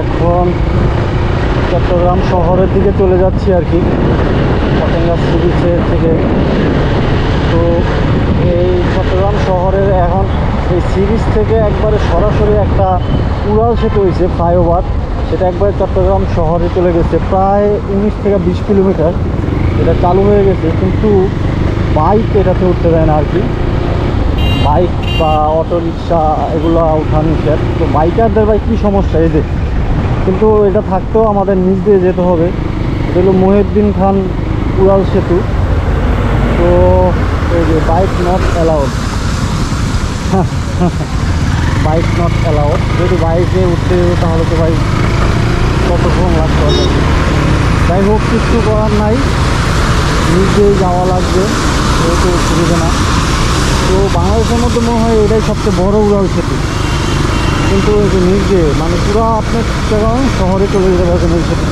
এখন চট্টগ্রাম শহরের দিকে চলে যাচ্ছি আর কি, পতেঙ্গা সি বিচের থেকে। তো এই চট্টগ্রাম শহরের এখন এই সি বিচ থেকে একবারে সরাসরি একটা উড়াল সেতু হয়েছে, ফ্লাইওভার, সেটা একবারে চট্টগ্রাম শহরে চলে গেছে, প্রায় 19 থেকে 20 কিলোমিটার এটা চালু হয়ে গেছে। কিন্তু বাইক এটাতে উঠতে দেয় না আর কি, বাইক বা অটো রিক্সা এগুলো ওঠা নিষেধ। তো বাইকারদের ভাই কী সমস্যা এই যে, কিন্তু এটা থাকতেও আমাদের নিচ দিয়ে যেতে হবে। এটা হলো মহিউদ্দিন খান উড়াল সেতু। তো এই যে bike not allowed, bike not allowed. যদি বাইকে উঠতে তাহলে তো ভাই কতক্ষণ লাগতে হবে। যাই হোক, কিছু করার নাই, নিজেই যাওয়া লাগবে, যেহেতু সুবিধা না। তো বাংলাদেশের মধ্যে মনে হয় এটাই সবচেয়ে বড় উড়াল সেতু। কিন্তু এই যে নিজে মানে পুরো আপনার চট্টগ্রাম শহরে চলে যেতে পারবেন এই সেতু।